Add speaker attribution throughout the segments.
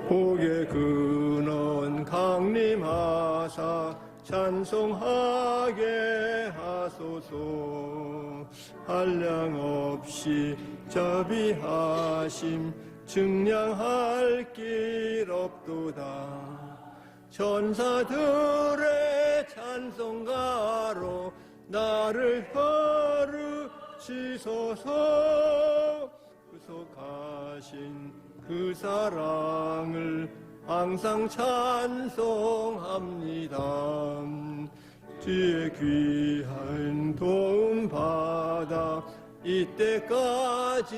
Speaker 1: 복의 근원 강림하사 찬송하게 하소서. 한량없이 자비하심 증량할 길 없도다. 천사들의 찬송가로 나를 거르시소서. 구속하신 그 사랑을 항상 찬송합니다. 주의 귀한 도움 받아 이때까지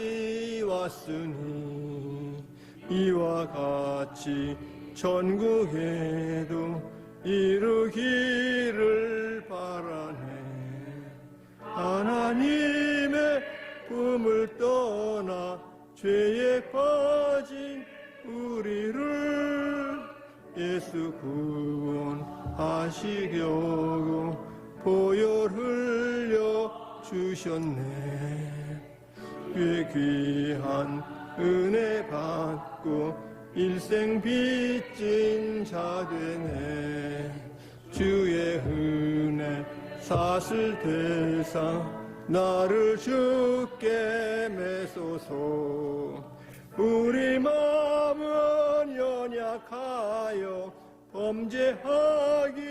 Speaker 1: 왔으니 이와 같이 천국에도 이루기를 바라네. 하나님의 품을 떠나 죄에 빠진 우리를 예수 구원하시려고 보혈 흘려 주셨네. 꽤 귀한 은혜 받고 일생 빚진 자 되네. 주의 은혜 사슬 대사 나를 주께 매소서. 우리 마음은 연약하여 범죄하기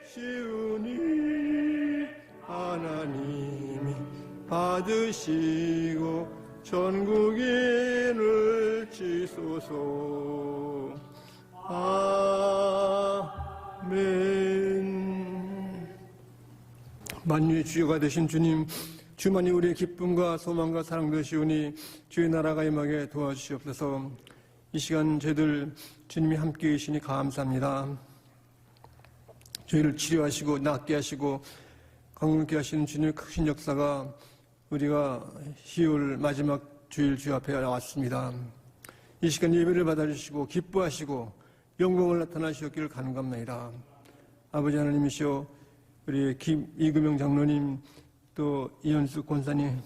Speaker 1: 쉬우니 하나님이 받으시고 전국인을 지소서. 아멘. 만유의 주여가 되신 주님, 주만이 우리의 기쁨과 소망과 사랑 되시오니 주의 나라가 임하게 도와주시옵소서. 이 시간 저희들 주님이 함께 계시니 감사합니다. 저희를 치료하시고 낫게 하시고 강건케 하시는 주님의 크신 역사가 우리가 10월 마지막 주일 주 앞에 나왔습니다. 이 시간 예배를 받아주시고 기뻐하시고 영광을 나타나시었기를 간구합니다. 아버지 하나님이시여, 우리 이금영 장로님 또 이현수 권사님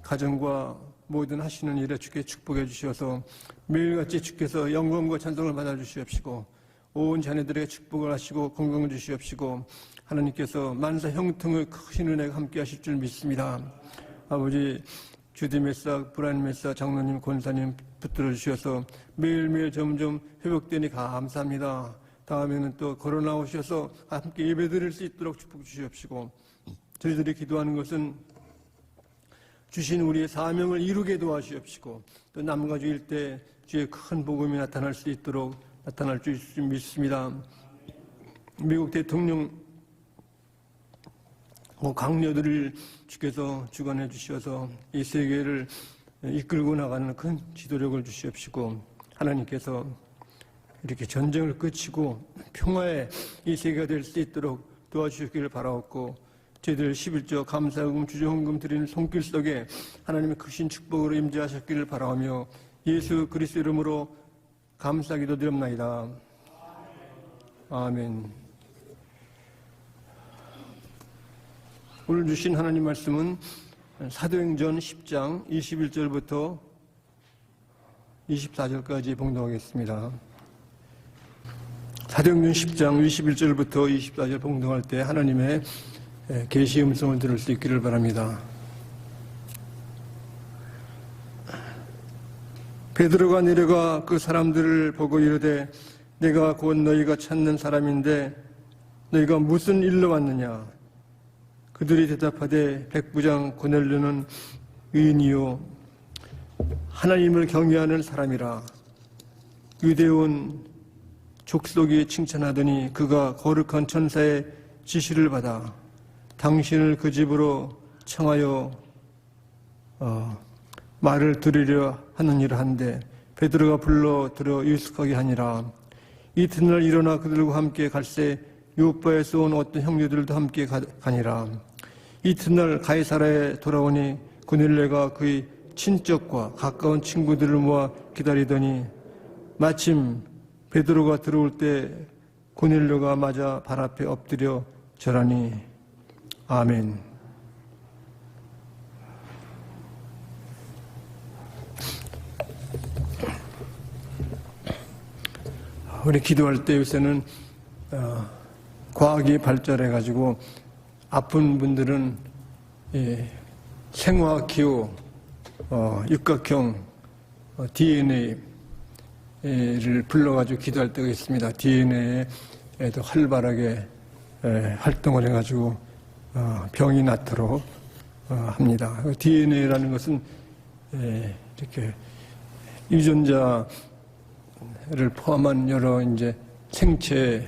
Speaker 1: 가정과 모든 하시는 일에 주께 축복해 주셔서 매일같이 주께서 영광과 찬송을 받아주시옵시고 온 자녀들에게 축복을 하시고 건강을 주시옵시고 하나님께서 만사 형통의 크신 은혜가 함께 하실 줄 믿습니다. 아버지 주디 메사, 브라인 메사, 장로님, 권사님 붙들어 주셔서 매일매일 점점 회복되니 감사합니다. 다음에는 또 걸어 오셔서 함께 예배 드릴 수 있도록 축복 주시옵시고 저희들이 기도하는 것은 주신 우리의 사명을 이루게 도와주시옵시고 또 남과 주일 때 주의 큰 복음이 나타날 수 있도록 나타날 줄 믿습니다. 미국 대통령 강요들을 주께서 주관해 주셔서 이 세계를 이끌고 나가는 큰 지도력을 주시옵시고 하나님께서 이렇게 전쟁을 끝이고 평화의 이 세계가 될 수 있도록 도와주시기를 바라옵고 저희들 11조 감사금 주조헌금 드리는 손길 속에 하나님의 크신 축복으로 임재하셨기를 바라오며 예수 그리스도 이름으로 감사 기도드립나이다. 아멘. 오늘 주신 하나님 말씀은 사도행전 10장 21절부터 24절까지 봉독하겠습니다. 사도행전 10장 21절부터 24절 봉독할 때 하나님의 계시 음성을 들을 수 있기를 바랍니다. 베드로가 내려가 그 사람들을 보고 이르되 내가 곧 너희가 찾는 사람인데 너희가 무슨 일로 왔느냐? 그들이 대답하되 백부장 고넬료는 의인이요 하나님을 경외하는 사람이라. 유대온 족속이 칭찬하더니 그가 거룩한 천사의 지시를 받아 당신을 그 집으로 청하여 말을 들으려 하는 일을 한데 베드로가 불러 들어 유숙하게 하니라. 이튿날 일어나 그들과 함께 갈새 요바에서 온 어떤 형제들도 함께 가니라. 이튿날 가이사라에 돌아오니 고넬료가 그의 친척과 가까운 친구들을 모아 기다리더니 마침 베드로가 들어올 때 고넬료가 맞아 발 앞에 엎드려 절하니. 아멘. 우리 기도할 때 요새는 과학이 발전해가지고 아픈 분들은 생화기호, 육각형 DNA를 불러가지고 기도할 때가 있습니다. DNA에도 활발하게 활동을 해가지고 병이 낫도록 합니다. DNA라는 것은 이렇게 유전자를 포함한 여러 이제 생체의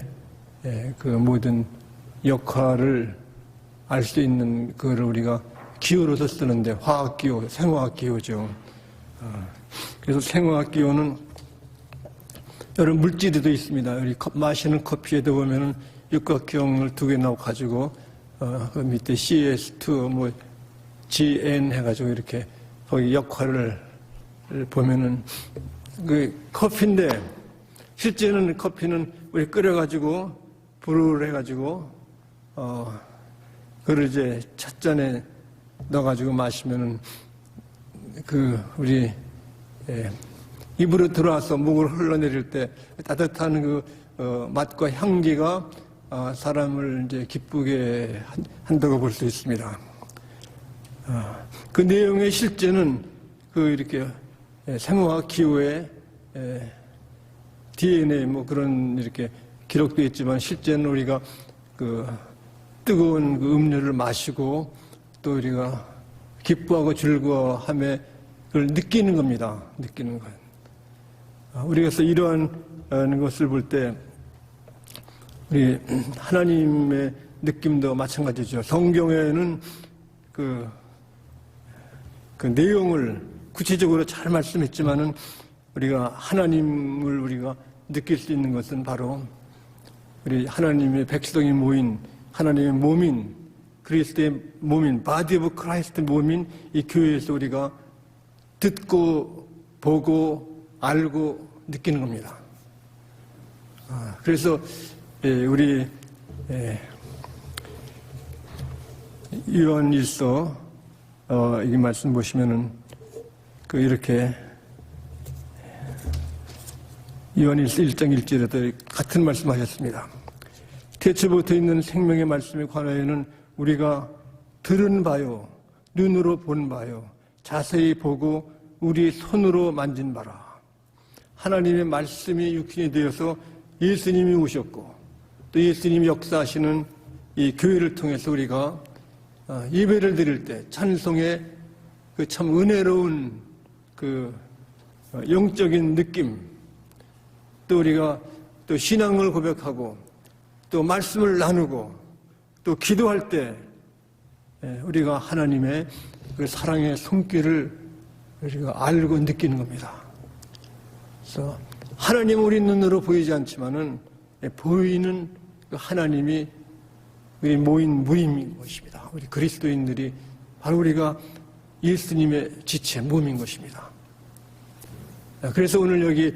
Speaker 1: 그 모든 역할을 알 수 있는 그걸 우리가 기호로서 쓰는데 화학기호, 생화학기호죠. 그래서 생화학기호는 여러 물질도 있습니다. 우리 마시는 커피에도 보면은 육각형을 2개 넣어 가지고 그 밑에 CS2 뭐 GN 해가지고 이렇게 거기 역할을 보면은 그 커피인데 실제는 커피는 우리 끓여가지고 불을 해가지고 그걸 이제 첫 잔에 넣어가지고 마시면은 그 우리 입으로 들어와서 목을 흘러내릴 때 따뜻한 그 맛과 향기가 사람을 이제 기쁘게 한다고 볼 수 있습니다. 그 내용의 실제는 그 이렇게 생화학 기호의 DNA 뭐 그런 이렇게 기록되어 있지만 실제는 우리가 그 뜨거운 그 음료를 마시고 또 우리가 기뻐하고 즐거워함에 그걸 느끼는 겁니다. 느끼는 것. 우리가 그래서 이러한 것을 볼 때 우리 하나님의 느낌도 마찬가지죠. 성경에는 그 내용을 구체적으로 잘 말씀했지만은 우리가 하나님을 우리가 느낄 수 있는 것은 바로 우리 하나님의 백성이 모인 하나님의 몸인 그리스도의 몸인 바디 오브 크라이스트 몸인 이 교회에서 우리가 듣고 보고 알고 느끼는 겁니다. 그래서 우리 요한일서 이 말씀 보시면은 그 이렇게 요한일서 1장 1절에도 같은 말씀하셨습니다. 태초부터 있는 생명의 말씀에 관하여는 우리가 들은 바요, 눈으로 본 바요, 자세히 보고 우리 손으로 만진 바라. 하나님의 말씀이 육신이 되어서 예수님이 오셨고 또 예수님이 역사하시는 이 교회를 통해서 우리가 예배를 드릴 때 찬송의 그 참 은혜로운 그 영적인 느낌 또 우리가 또 신앙을 고백하고 또 말씀을 나누고 또 기도할 때 우리가 하나님의 그 사랑의 손길을 우리가 알고 느끼는 겁니다. 그래서 하나님은 우리 눈으로 보이지 않지만은 보이는 그 하나님이 우리 모인 무림인 것입니다. 우리 그리스도인들이 바로 우리가 예수님의 지체 몸인 것입니다. 그래서 오늘 여기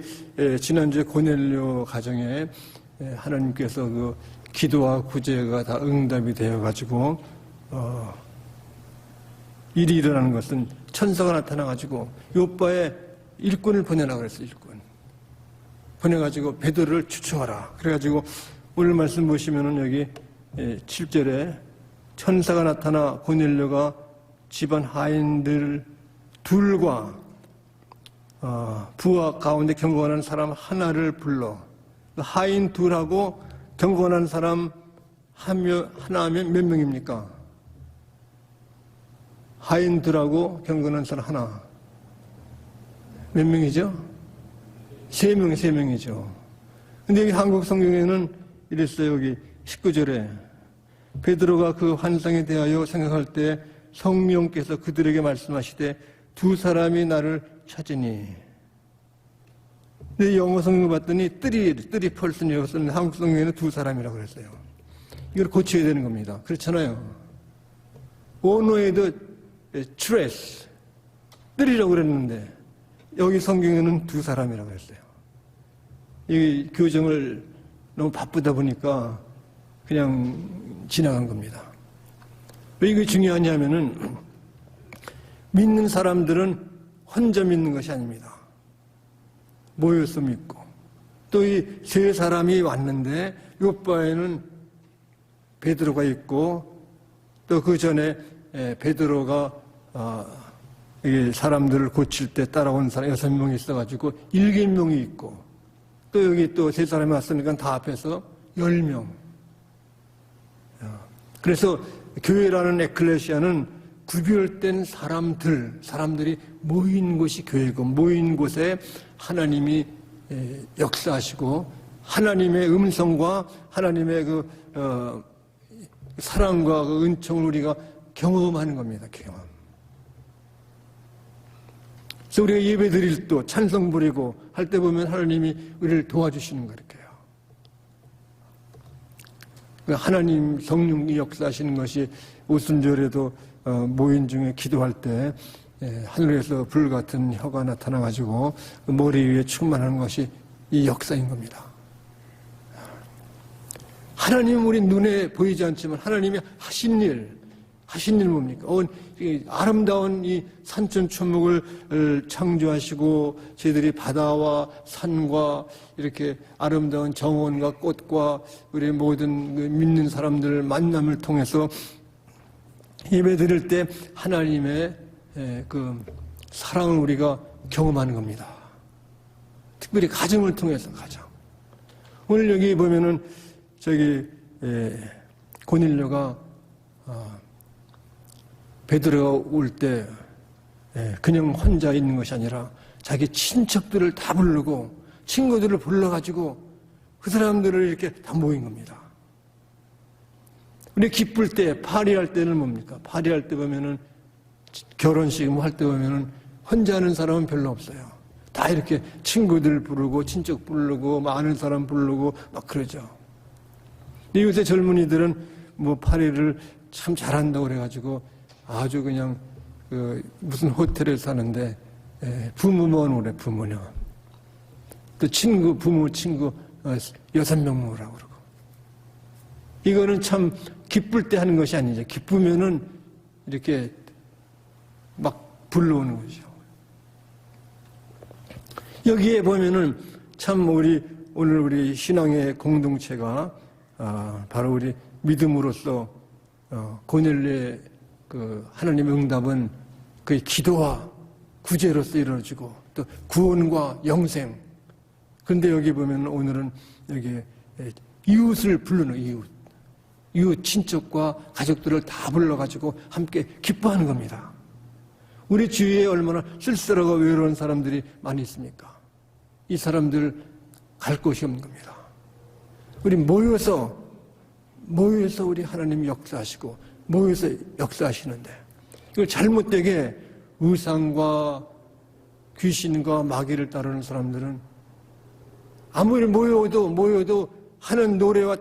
Speaker 1: 지난주에 고넬료 가정에 하나님께서 그 기도와 구제가 다 응답이 되어가지고 일이 일어나는 것은 천사가 나타나가지고 요바에 일꾼을 보내라 그랬어요. 일꾼 보내가지고 베드로를 추초하라. 그래가지고 오늘 말씀 보시면은 여기 7절에 천사가 나타나 고넬료가 집안 하인들 둘과 부하 가운데 경건한 사람 하나를 불러 하인 둘하고 경건한 사람 하나 하면 몇 명입니까? 하인 둘하고 경건한 사람 하나 몇 명이죠? 3명이죠. 근데 여기 한국 성경에는 이랬어요. 여기 19절에 베드로가 그 환상에 대하여 생각할 때 성령께서 그들에게 말씀하시되 두 사람이 나를 찾으니. 근데 영어 성경을 봤더니 쓰리 펄슨이라고 썼는데 한국 성경에는 두 사람이라고 그랬어요. 이걸 고쳐야 되는 겁니다. 그렇잖아요. 원어에도 트레스 쓰리라고 그랬는데 여기 성경에는 두 사람이라고 그랬어요. 이 교정을 너무 바쁘다 보니까 그냥 지나간 겁니다. 왜 이게 중요하냐면은 믿는 사람들은 혼자 믿는 것이 아닙니다. 모여서 믿고 또 이 세 사람이 왔는데 요바에는 베드로가 있고 또 그 전에 베드로가 이 사람들을 고칠 때 따라온 사람 6명이 있어가지고 7명이 있고 또 여기 또 세 사람이 왔으니까 다 합해서 10명. 그래서 교회라는 에클레시아는 구별된 사람들이 모인 곳이 교회고 모인 곳에 하나님이 역사하시고 하나님의 음성과 하나님의 그 사랑과 그 은총을 우리가 경험하는 겁니다. 경험. 그래서 우리가 예배 드릴 때 찬송 부리고 할 때 보면 하나님이 우리를 도와주시는 거 이렇게요. 하나님 성령이 역사하시는 것이 오순절에도 모인 중에 기도할 때 하늘에서 불 같은 혀가 나타나가지고 머리 위에 충만하는 것이 이 역사인 겁니다. 하나님은 우리 눈에 보이지 않지만 하나님이 하신 일 뭡니까? 아름다운 이 산천초목을 창조하시고 저희들이 바다와 산과 이렇게 아름다운 정원과 꽃과 우리 모든 믿는 사람들 만남을 통해서 예배 드릴 때 하나님의 그 사랑을 우리가 경험하는 겁니다. 특별히 가정을 통해서 가정. 오늘 여기 보면은 저기 고넬료가 베드로가 올 때 그냥 혼자 있는 것이 아니라 자기 친척들을 다 부르고 친구들을 불러가지고 그 사람들을 이렇게 다 모인 겁니다. 우리 기쁠 때 파리할 때는 뭡니까? 파리할 때 보면은 결혼식 뭐 할 때 보면은 혼자 하는 사람은 별로 없어요. 다 이렇게 친구들 부르고 친척 부르고 아는 사람 부르고 막 그러죠. 근데 요새 젊은이들은 뭐 파리를 참 잘한다고 그래가지고 아주 그냥 무슨 호텔에 사는데 부모만 오래 부모님 또 친구 부모 친구 6명 모으라고 그러고 이거는 참 기쁠 때 하는 것이 아니죠. 기쁘면은 이렇게 막 불러오는 거죠. 여기에 보면은 참 오늘 우리 신앙의 공동체가 바로 우리 믿음으로써 고넬료의 그 하나님의 응답은 그 기도와 구제로서 이루어지고 또 구원과 영생. 그런데 여기 보면 오늘은 여기 이웃을 부르는 이웃 친척과 가족들을 다 불러가지고 함께 기뻐하는 겁니다. 우리 주위에 얼마나 쓸쓸하고 외로운 사람들이 많이 있습니까? 이 사람들 갈 곳이 없는 겁니다. 우리 모여서 우리 하나님 역사하시고 모여서 역사하시는데 이걸 잘못되게 우상과 귀신과 마귀를 따르는 사람들은 아무리 모여도 하는 노래와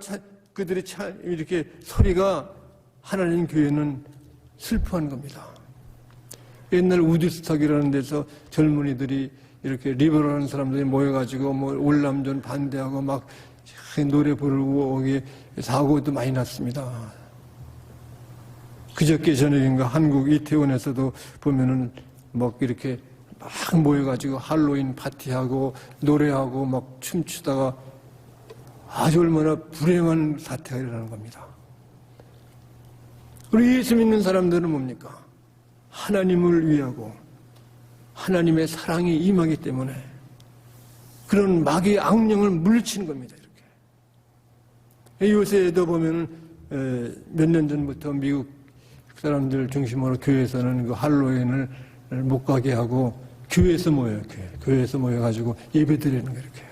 Speaker 1: 그들의 이렇게 소리가 하나님 교회는 슬퍼하는 겁니다. 옛날 우드스탁이라는 데서 젊은이들이 이렇게 리버럴한 사람들이 모여가지고 뭐 월남전 반대하고 막 노래 부르고 거기 사고도 많이 났습니다. 그저께 저녁인가 한국 이태원에서도 보면은 막 이렇게 막 모여가지고 할로윈 파티하고 노래하고 막 춤추다가 아주 얼마나 불행한 사태가 일어나는 겁니다. 우리 예수 믿는 사람들은 뭡니까? 하나님을 위하고 하나님의 사랑이 임하기 때문에 그런 마귀의 악령을 물리치는 겁니다. 이렇게. 요새도 보면은 몇 년 전부터 미국 사람들 중심으로 교회에서는 그 할로윈을 못 가게 하고 교회에서 모여요. 교회에서 모여가지고 예배 드리는 거 이렇게 해요.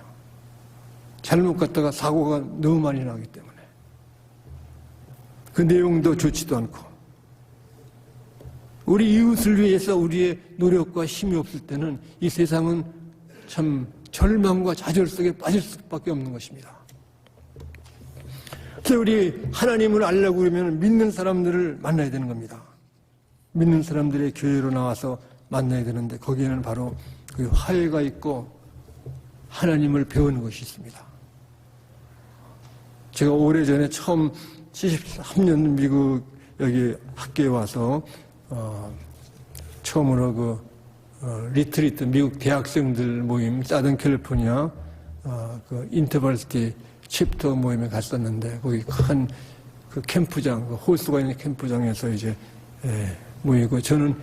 Speaker 1: 잘못 갔다가 사고가 너무 많이 나기 때문에 그 내용도 좋지도 않고 우리 이웃을 위해서 우리의 노력과 힘이 없을 때는 이 세상은 참 절망과 좌절 속에 빠질 수밖에 없는 것입니다. 그래서 우리 하나님을 알려고 그러면 믿는 사람들을 만나야 되는 겁니다. 믿는 사람들의 교회로 나와서 만나야 되는데 거기에는 바로 그 화해가 있고 하나님을 배우는 것이 있습니다. 제가 오래전에 처음 73년 미국 여기 학교에 와서 처음으로 리트리트 미국 대학생들 모임 사든 캘리포니아 그 인터버시티 챕터 모임에 갔었는데 거기 큰 그 캠프장, 그 호수가 있는 캠프장에서 이제 모이고 저는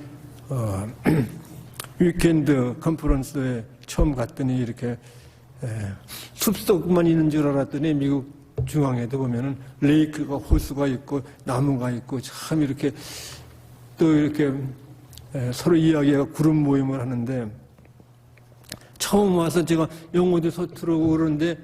Speaker 1: 위켄드 컨퍼런스에 처음 갔더니 이렇게 숲속만 있는 줄 알았더니 미국 중앙에도 보면은 레이크가 호수가 있고 나무가 있고 참 이렇게 또 이렇게 서로 이야기하고 그룹 모임을 하는데 처음 와서 제가 영어도 서투르고 그러는데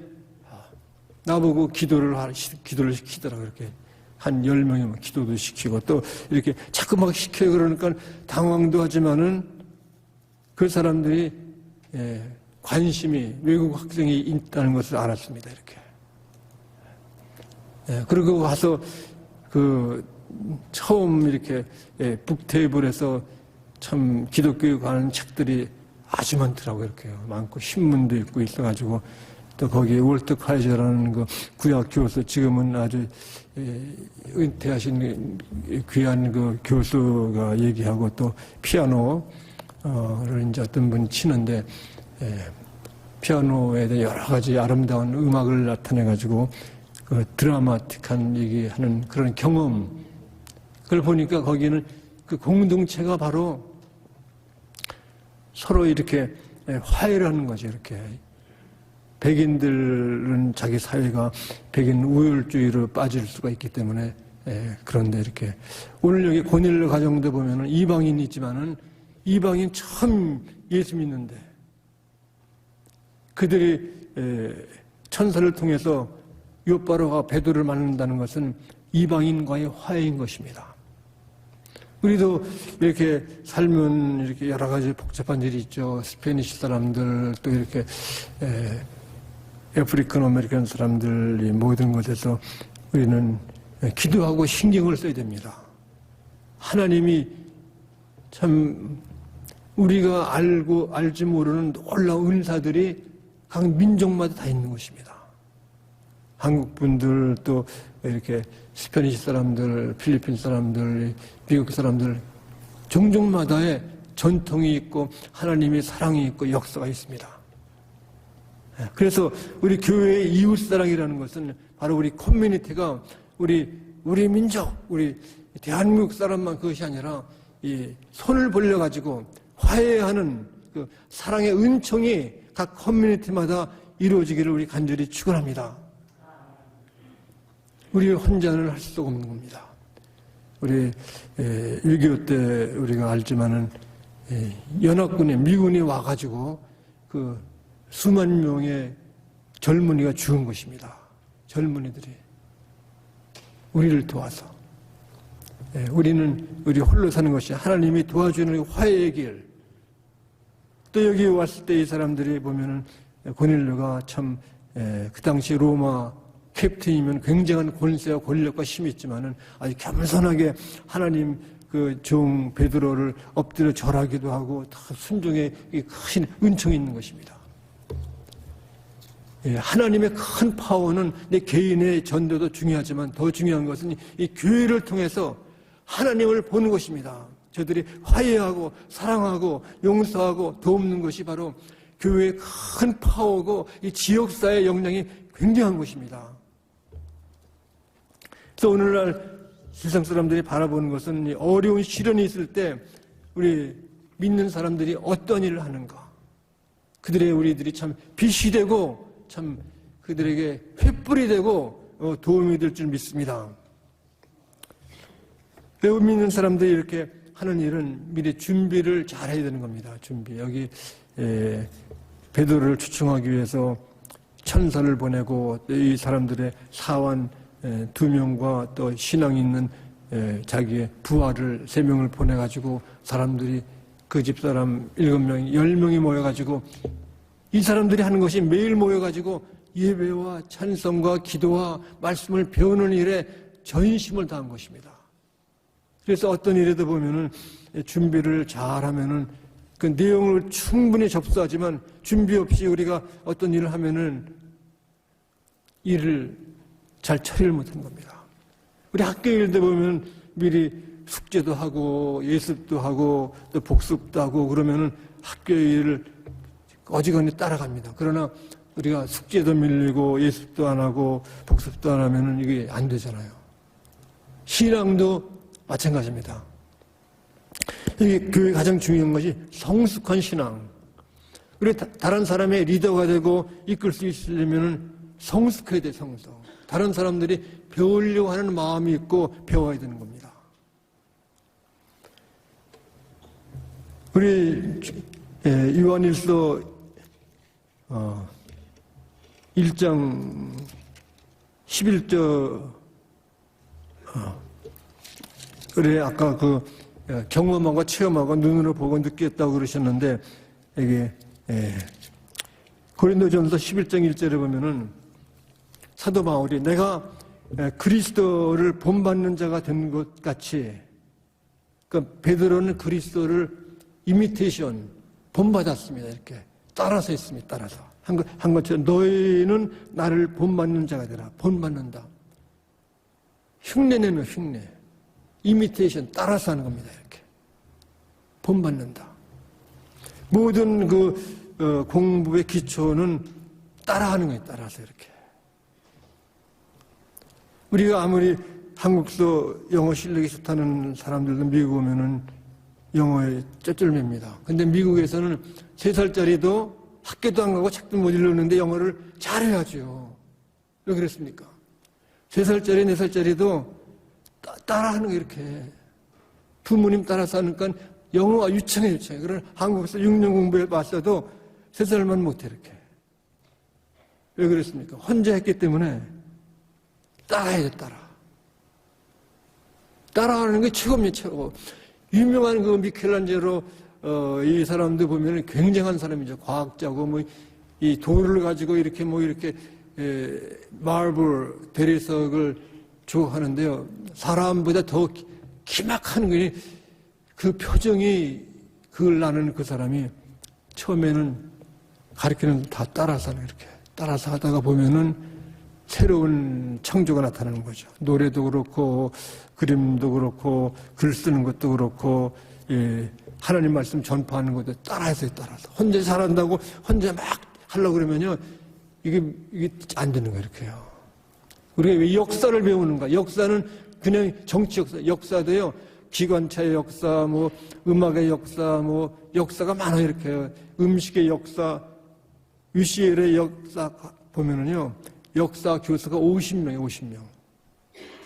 Speaker 1: 나보고 기도를 시키더라고요. 이렇게 한 10명이면 기도도 시키고 또 이렇게 자꾸 막 시켜요. 그러니까 당황도 하지만은 그 사람들이 관심이 외국 학생이 있다는 것을 알았습니다. 이렇게. 그리고 와서 그 처음 이렇게 북테이블에서 참 기독교에 관한 책들이 아주 많더라고요. 이렇게 많고 신문도 있고 있어가지고 또 거기에 월트 카이저라는 그 구약 교수 지금은 아주 은퇴하신 귀한 그 교수가 얘기하고 또 피아노를 이제 어떤 분이 치는데 피아노에 대해 여러 가지 아름다운 음악을 나타내가지고 그 드라마틱한 얘기하는 그런 경험 그걸 보니까 거기는 그 공동체가 바로 서로 이렇게 화해를 하는 거죠. 이렇게 백인들은 자기 사회가 백인 우월주의로 빠질 수가 있기 때문에 그런데 이렇게 오늘 여기 고넬료 가정도 보면은 이방인이 있지만은 이방인 처음 예수 믿는데 그들이 천사를 통해서 요바로가 베드로를 만난다는 것은 이방인과의 화해인 것입니다. 우리도 이렇게 살면 이렇게 여러 가지 복잡한 일이 있죠. 스페니시 사람들 또 이렇게 아프리칸 아메리칸 사람들이 모든 것에서 우리는 기도하고 신경을 써야 됩니다. 하나님이 참 우리가 알지 모르는 놀라운 은사들이 각 민족마다 다 있는 것입니다. 한국 분들 또 이렇게 스페니시 사람들, 필리핀 사람들, 미국 사람들 종족마다의 전통이 있고 하나님의 사랑이 있고 역사가 있습니다. 그래서 우리 교회의 이웃사랑이라는 것은 바로 우리 커뮤니티가 우리 민족, 우리 대한민국 사람만 그것이 아니라 이 손을 벌려가지고 화해하는 그 사랑의 은총이 각 커뮤니티마다 이루어지기를 우리 간절히 축원합니다. 우리 혼자는 할 수가 없는 겁니다. 우리 6.25 때 우리가 알지만은 연합군에 미군이 와가지고 그 수만 명의 젊은이가 죽은 것입니다. 젊은이들이 우리를 도와서 우리는 우리 홀로 사는 것이 하나님이 도와주는 화해의 길. 또 여기 왔을 때 이 사람들이 보면은 고넬료가 참 그 당시 로마 캡틴이면 굉장한 권세와 권력과 힘이 있지만은 아주 겸손하게 하나님 그 종 베드로를 엎드려 절하기도 하고 다 순종의 큰 은총이 있는 것입니다. 하나님의 큰 파워는 내 개인의 전도도 중요하지만 더 중요한 것은 이 교회를 통해서 하나님을 보는 것입니다. 저들이 화해하고 사랑하고 용서하고 돕는 것이 바로 교회의 큰 파워고 이 지역사회의 역량이 굉장한 것입니다. 그래서 오늘날 세상 사람들이 바라보는 것은 어려운 시련이 있을 때 우리 믿는 사람들이 어떤 일을 하는가. 우리들이 참 빛이 되고 참 그들에게 횃불이 되고 도움이 될 줄 믿습니다. 배우 믿는 사람들이 이렇게 하는 일은 미리 준비를 잘 해야 되는 겁니다. 준비. 여기 베드로를 추청하기 위해서 천사를 보내고 이 사람들의 사환 2명과 또 신앙 있는 자기의 부하를 3명을 보내가지고 사람들이 그 집사람 7명이 10명이 모여가지고 이 사람들이 하는 것이 매일 모여가지고 예배와 찬송과 기도와 말씀을 배우는 일에 전심을 다한 것입니다. 그래서 어떤 일에도 보면은 준비를 잘하면은 그 내용을 충분히 접수하지만 준비 없이 우리가 어떤 일을 하면은 일을 잘 처리를 못하는 겁니다. 우리 학교 일도 보면 미리 숙제도 하고 예습도 하고 또 복습도 하고 그러면은 학교 일을 어지간히 따라갑니다. 그러나 우리가 숙제도 밀리고 예습도 안 하고 복습도 안 하면 이게 안 되잖아요. 신앙도 마찬가지입니다. 이게 교회 가장 중요한 것이 성숙한 신앙. 우리 다른 사람의 리더가 되고 이끌 수 있으려면 성숙해야 돼, 성숙. 다른 사람들이 배우려고 하는 마음이 있고 배워야 되는 겁니다. 우리 요한일서 1장 11절 그래 아까 그 경험하고 체험하고 눈으로 보고 느꼈다고 그러셨는데 이게 고린도전서 11장 1절에 보면은 사도 바울이 내가 그리스도를 본받는 자가 된 것 같이 그러니까 베드로는 그리스도를 이미테이션 본받았습니다. 이렇게 따라서 했습니다. 따라서 한 것처럼 너희는 나를 본받는 자가 되라. 본받는다. 흉내내는 흉내. 이미테이션 따라서 하는 겁니다. 이렇게 본받는다. 모든 그 공부의 기초는 따라하는 거예요. 따라서 이렇게. 우리가 아무리 한국서 영어 실력이 좋다는 사람들도 미국 오면은 영어에 쩌쩔맵니다. 근데 미국에서는 3살짜리도 학교도 안 가고 책도 못 읽는데 영어를 잘해야죠. 왜 그랬습니까? 3살짜리, 4살짜리도 따라하는 거 이렇게. 부모님 따라서 하니까 영어가 유창해. 그러나 한국에서 6년 공부해 봤어도 3살만 못해, 이렇게. 왜 그랬습니까? 혼자 했기 때문에 따라야 돼, 따라하는 게 최고입니다, 최고. 유명한 그 미켈란젤로, 이 사람도 보면 굉장한 사람이죠. 과학자고, 뭐, 이 돌을 가지고 이렇게 마블 대리석을 조하는데요. 사람보다 더 기막한 게 그 표정이 그걸 나는 그 사람이 처음에는 가르치는 다 따라서 하는 이렇게. 따라서 하다가 보면은 새로운 창조가 나타나는 거죠. 노래도 그렇고, 그림도 그렇고, 글 쓰는 것도 그렇고, 하나님 말씀 전파하는 것도 따라서. 혼자 잘한다고 혼자 막 하려고 그러면요. 이게 안 되는 거예요, 이렇게요. 우리가 왜 역사를 배우는가? 역사는 그냥 정치 역사도요. 기관차의 역사, 뭐, 음악의 역사, 뭐, 역사가 많아요, 이렇게요. 음식의 역사, UCL의 역사 보면은요. 역사 교수가 50명이에요, 50명.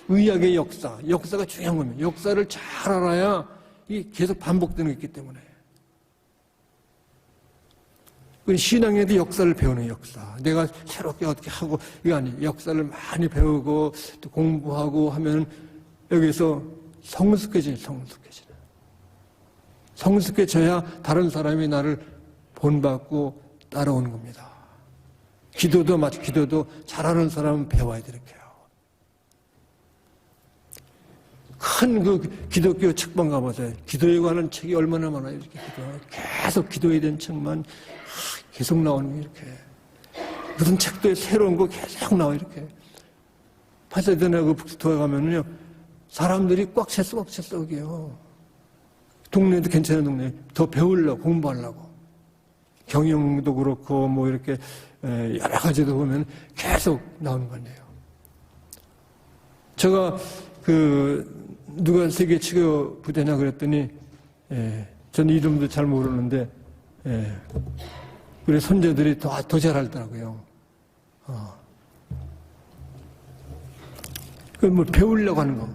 Speaker 1: 의학의 역사가 중요한 겁니다. 역사를 잘 알아야 이게 계속 반복되는 게 있기 때문에. 신앙에도 역사를 배우는 역사. 내가 새롭게 어떻게 하고, 이거 아니에요. 역사를 많이 배우고, 또 공부하고 하면 여기서 성숙해지는. 성숙해져야 다른 사람이 나를 본받고 따라오는 겁니다. 기도도 잘하는 사람은 배워야 돼, 이렇게요. 큰 그 기독교 책방 가보세요. 기도에 관한 책이 얼마나 많아요, 이렇게 계속 기도에 대한 책만 계속 나오는 게 이렇게. 무슨 책도 새로운 거 계속 나와, 이렇게. 파사데나 그 북스토어 가면은요, 사람들이 꽉 찼어, 거기요. 동네도 괜찮은 동네. 더 배우려고, 공부하려고. 경영도 그렇고, 뭐 이렇게, 여러 가지도 보면 계속 나오는 건데요. 제가 누가 세계 치료 부대냐 그랬더니, 전 이름도 잘 모르는데, 우리 손자들이 더 잘하더라고요. 뭐 배우려고 하는 거.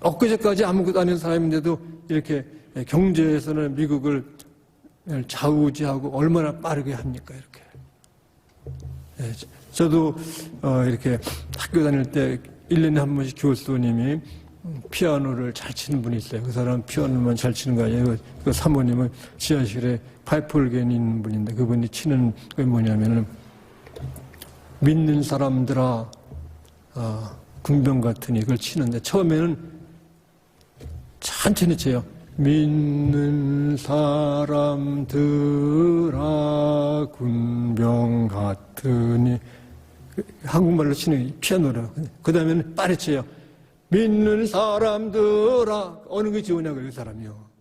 Speaker 1: 엊그제까지 아무것도 아닌 사람인데도 이렇게 경제에서는 미국을 좌우지하고 얼마나 빠르게 합니까, 이렇게. 저도 이렇게 학교 다닐 때 1년에 한 번씩 교수님이 피아노를 잘 치는 분이 있어요. 그 사람은 피아노만 잘 치는 거 아니에요. 그 사모님은 지하실에 파이프 올겐이 있는 분인데 그분이 치는 게 뭐냐면은 믿는 사람들아 궁병 같으니 이걸 치는데 처음에는 천천히 쳐요. 믿는 사람들아 군병 같으니 한국말로 치는 피아노라. 그 다음에는 빠르게 쳐요. 믿는 사람들아 어느 게 좋으냐고요, 그 사람이요.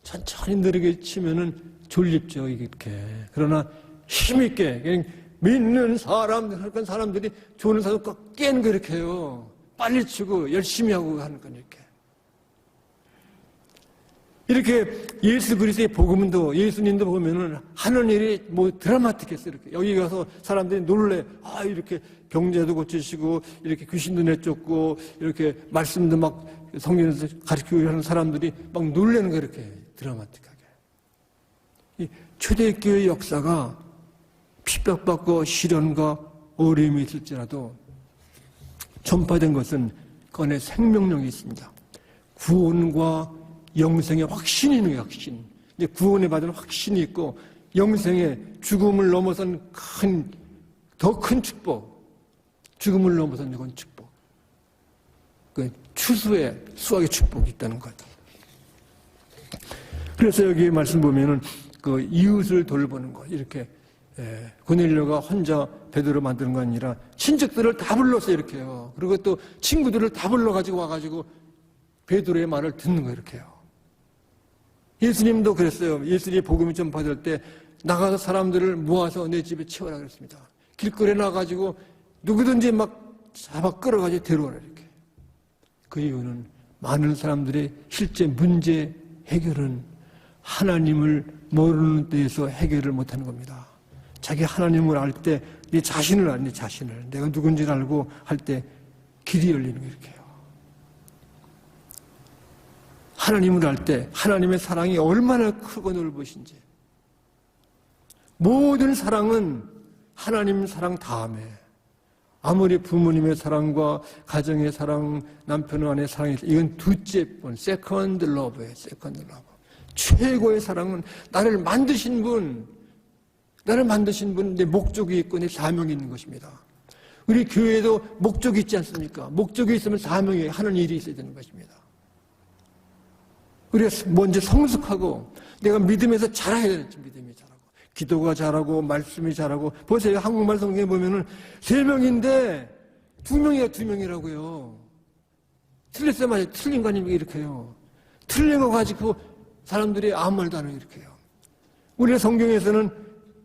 Speaker 1: 천천히 느리게 치면은 졸립죠, 이렇게. 그러나 힘있게 그냥 믿는 사람들이 좋은 사람 꼭 깨는 거 이렇게 해요. 빨리 치고 열심히 하고 하는 건 이렇게 예수 그리스도의 복음도 예수님도 보면은 하는 일이 뭐 드라마틱했어요. 이렇게 여기 가서 사람들이 놀래. 이렇게 병자도 고치시고 이렇게 귀신도 내쫓고 이렇게 말씀도 막 성경에서 가르치고 하는 사람들이 막 놀래는 거 이렇게 드라마틱하게. 이 초대교회 역사가 핍박받고 시련과 어려움이 있을지라도 전파된 것은 그 안에 생명력이 있습니다. 구원과 영생의 확신이 있는 거예요, 확신. 이제 구원에 받은 확신이 있고, 영생의 죽음을 넘어선 더 큰 축복. 죽음을 넘어선 이건 축복. 그 추수의, 수학의 축복이 있다는 거죠. 그래서 여기 말씀 보면은 그 이웃을 돌보는 거, 이렇게, 고넬료가 혼자 베드로 만드는 거 아니라 친척들을 다 불러서 이렇게 해요. 그리고 또 친구들을 다 불러가지고 와가지고 베드로의 말을 듣는 거 이렇게 해요. 예수님도 그랬어요. 예수님이 복음을 전파될 때 나가서 사람들을 모아서 내 집에 채워라 그랬습니다. 길거리에 나가가지고 누구든지 막 잡아 끌어가지고 데려오라 이렇게. 그 이유는 많은 사람들의 실제 문제 해결은 하나님을 모르는 데에서 해결을 못하는 겁니다. 자기 하나님을 알 때 내 자신을 알 때 자신을 내가 누군지를 알고 할 때 길이 열리는 거 이렇게 해요. 하나님을 알 때 하나님의 사랑이 얼마나 크고 넓으신지 모든 사랑은 하나님 사랑 다음에 아무리 부모님의 사랑과 가정의 사랑, 남편 아내의 사랑이 이건 둘째 번, 세컨드 러브예요. 세컨드 러브. 최고의 사랑은 나를 만드신 분, 내 목적이 있고 내 사명이 있는 것입니다. 우리 교회도 목적이 있지 않습니까? 목적이 있으면 사명이 하는 일이 있어야 되는 것입니다. 우리가 먼저 성숙하고 내가 믿음에서 잘해야 되는지 믿음이 잘하고 기도가 잘하고 말씀이 잘하고 보세요. 한국말 성경에 보면은 3명인데 2명이야 2명이라고요. 틀렸어요. 맞아요. 틀린 거 아니면 이렇게 해요. 틀린 거 가지고 사람들이 아무 말도 안 해요. 이렇게 해요. 우리 성경에서는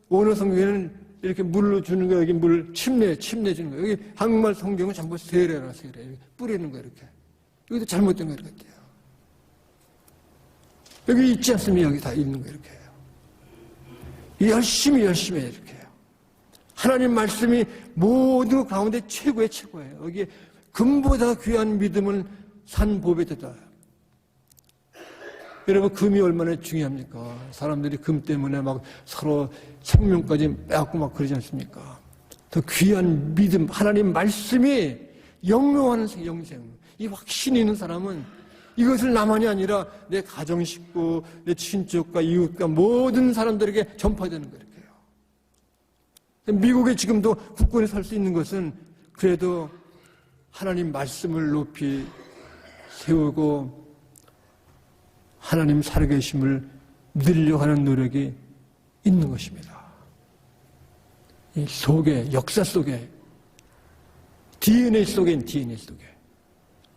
Speaker 1: 어느 성경에는 이렇게 물로 주는 거 여기 물 침례 주는 거 여기 한국말 성경은 전부 세례라 세례 뿌리는 거 이렇게 여기도 잘못된 거 이렇게 돼요. 여기 있지 않습니까? 여기 다 있는 거 이렇게 해요. 열심히 이렇게 해요. 하나님 말씀이 모든 가운데 최고예요. 여기에 금보다 귀한 믿음은 산보배되다. 여러분 금이 얼마나 중요합니까? 사람들이 금 때문에 막 서로 생명까지 빼앗고 막 그러지 않습니까? 더 귀한 믿음, 하나님 말씀이 영롱한 영생, 이 확신이 있는 사람은 이것을 나만이 아니라 내 가정 식구, 내 친족과 이웃과 모든 사람들에게 전파되는 거예요. 미국에 지금도 국권에 살 수 있는 것은 그래도 하나님 말씀을 높이 세우고 하나님 살아계심을 믿으려고 하는 노력이 있는 것입니다. 이 속에, 역사 속에, DNA 속에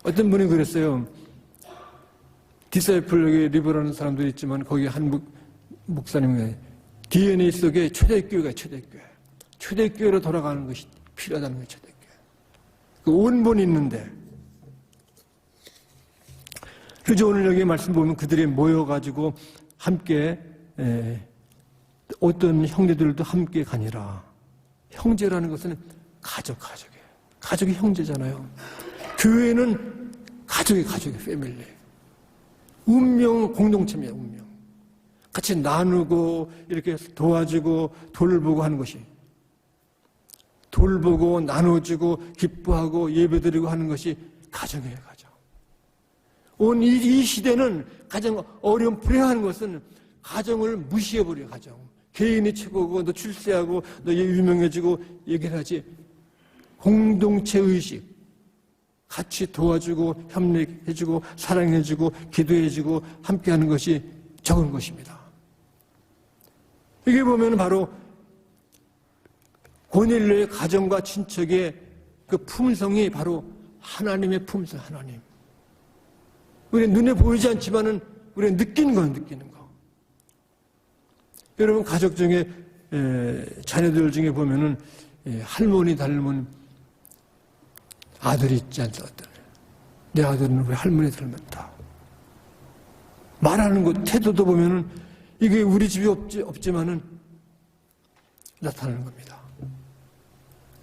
Speaker 1: 어떤 분이 그랬어요. 디사이플 여기 리버라는 사람들이 있지만 거기 한 목사님이 DNA 속에 초대교회가 초대교회로 돌아가는 것이 필요하다는 거예요. 초대교회. 그 원본이 있는데 그래서 오늘 여기 말씀 보면 그들이 모여가지고 함께 어떤 형제들도 함께 가니라. 형제라는 것은 가족이에요. 가족이 형제잖아요. 교회는 가족이 패밀리. 운명 공동체입니다. 운명. 같이 나누고 이렇게 도와주고 돌보고 하는 것이 돌보고 나눠주고 기뻐하고 예배드리고 하는 것이 가정이에요. 가정. 온 이 시대는 가장 어려운 불행한 것은 가정을 무시해버려요. 가정. 개인이 최고고 너 출세하고 너 유명해지고 얘기를 하지. 공동체 의식. 같이 도와주고 협력해주고 사랑해주고 기도해주고 함께하는 것이 적은 것입니다. 이게 보면 바로 고넬료의 가정과 친척의 그 품성이 바로 하나님의 품성, 하나님. 우리는 눈에 보이지 않지만은 우리는 느끼는 거. 여러분 가족 중에 자녀들 중에 보면은 할머니 닮은 아들이 있지 않습니까? 내 아들은 우리 할머니 닮았다. 말하는 것, 태도도 보면은 이게 우리 집이 없지만은 나타나는 겁니다.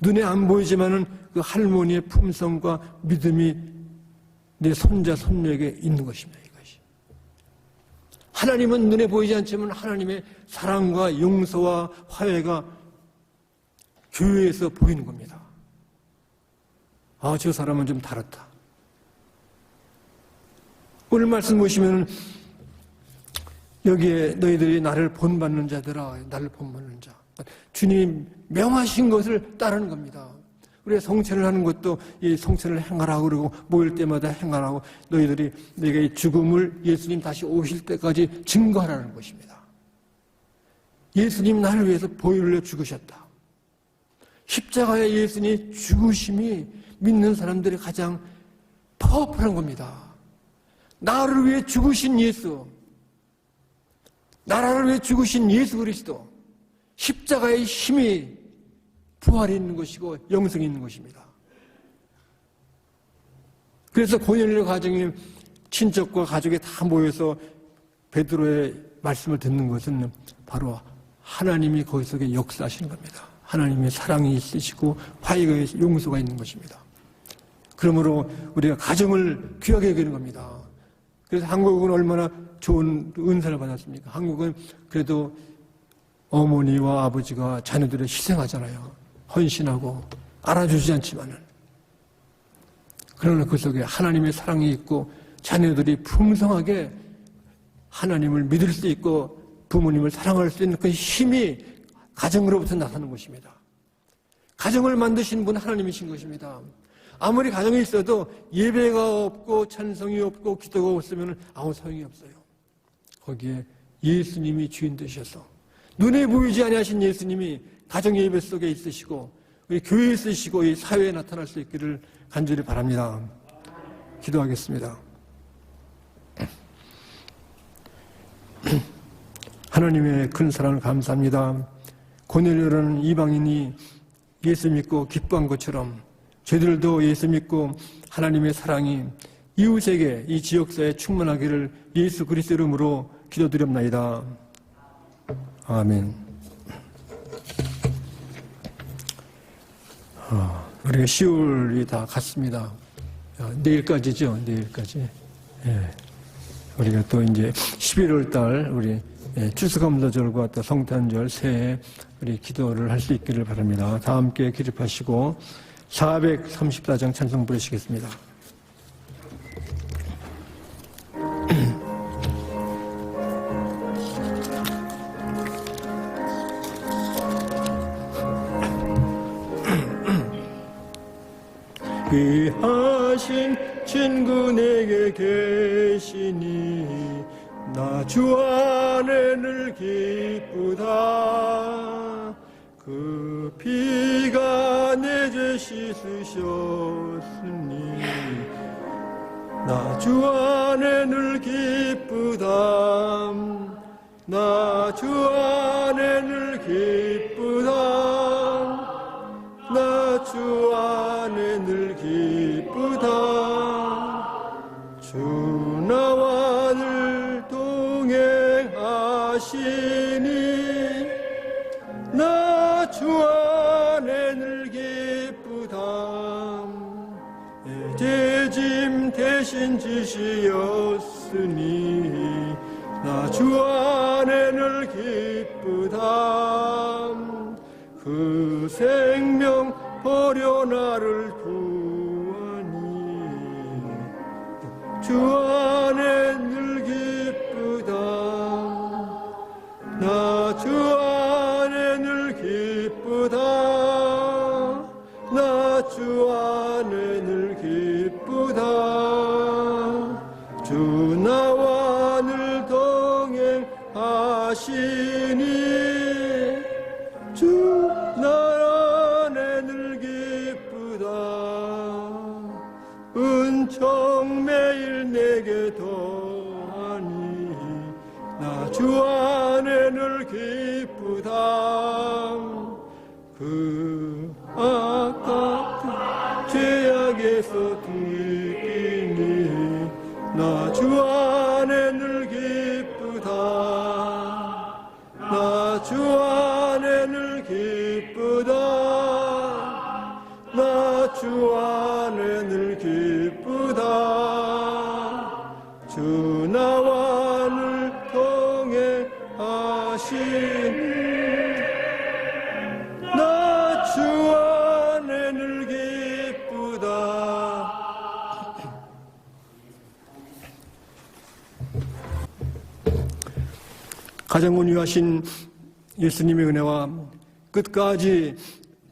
Speaker 1: 눈에 안 보이지만은 그 할머니의 품성과 믿음이 내 손자, 손녀에게 있는 것입니다. 이것이. 하나님은 눈에 보이지 않지만 하나님의 사랑과 용서와 화해가 교회에서 보이는 겁니다. 아, 저 사람은 좀 다르다. 오늘 말씀 보시면 여기에 너희들이 나를 본받는 자들아, 나를 본받는 자. 주님 명하신 것을 따르는 겁니다. 우리가 성찬을 하는 것도 이 성찬을 행하라고 그러고 모일 때마다 행하라고 너희들이 내가 이 죽음을 예수님 다시 오실 때까지 증거하라는 것입니다. 예수님 나를 위해서 보혈로 죽으셨다. 십자가의 예수님 죽으심이 믿는 사람들이 가장 파워풀한 겁니다. 나를 위해 죽으신 예수, 나라를 위해 죽으신 예수 그리스도, 십자가의 힘이 부활이 있는 것이고 영성이 있는 것입니다. 그래서 고넬료 가정의 친척과 가족이 다 모여서 베드로의 말씀을 듣는 것은 바로 하나님이 거기 속에 역사하시는 겁니다. 하나님의 사랑이 있으시고 화해가 용서가 있는 것입니다. 그러므로 우리가 가정을 귀하게 여기는 겁니다. 그래서 한국은 얼마나 좋은 은사를 받았습니까? 한국은 그래도 어머니와 아버지가 자녀들을 희생하잖아요. 헌신하고 알아주지 않지만은. 그러나 그 속에 하나님의 사랑이 있고 자녀들이 풍성하게 하나님을 믿을 수 있고 부모님을 사랑할 수 있는 그 힘이 가정으로부터 나타나는 것입니다. 가정을 만드신 분 하나님이신 것입니다. 아무리 가정이 있어도 예배가 없고 찬송이 없고 기도가 없으면 아무 소용이 없어요. 거기에 예수님이 주인 되셔서 눈에 보이지 아니하신 예수님이 가정 예배 속에 있으시고 우리 교회에 있으시고 이 사회에 나타날 수 있기를 간절히 바랍니다. 기도하겠습니다. 하나님의 큰 사랑을 감사합니다. 고넬료라는 이방인이 예수 믿고 기뻐한 것처럼 저희들도 예수 믿고 하나님의 사랑이 이웃에게 이 지역사회에 충만하기를 예수 그리스도 이름으로 기도드립나이다. 아멘. 우리가 10월이 다 갔습니다. 내일까지죠. 내일까지. 예. 우리가 또 이제 11월 달 우리 추수감사절과 또 성탄절 새해 우리 기도를 할 수 있기를 바랍니다. 다 함께 기립하시고 434장 찬송 부르시겠습니다. 귀하신 친구 내게 계시니 나 주 안에 늘 기쁘다. 그 피가 내 죄 씻으셨으니 나 주 안에 늘 기쁘다. 나 주 안에 늘 기쁘다. 나 주 안에 늘 기쁘다. 주 나와 늘 동행하시니 나 주 안에 늘 기쁘다. 제 짐 대신 지시었으니 나 주 안에 늘 기쁘다. 그 생명 버려 나를 구하니 주 안에 늘 기쁘다. 나 주 안에 늘 기쁘다. 나 주 안에 늘 기쁘다. 주 나와 늘 동행하시니 주 나 안에 늘 기쁘다. 은총 매일 내게 더하니 나 주 안에 늘 기쁘다. 기쁘다. 그 아깝던 죄악에서 등이니 나 주 안에 늘 기쁘다. 나 주 안에 늘 기쁘다. 나 주 안에 늘 기쁘다. 주 나와 늘 동행하시니 나 주 안에 늘 기쁘다. 가정을 위하신 예수님의 은혜와 끝까지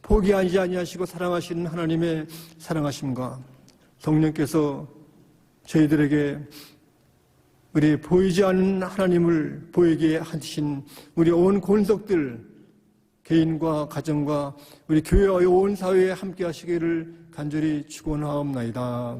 Speaker 1: 포기하지 아니하시고 사랑하시는 하나님의 사랑하심과 성령께서 저희들에게 우리 보이지 않는 하나님을 보이게 하신 우리 온 권속들 개인과 가정과 우리 교회와 온 사회에 함께 하시기를 간절히 축원하옵나이다.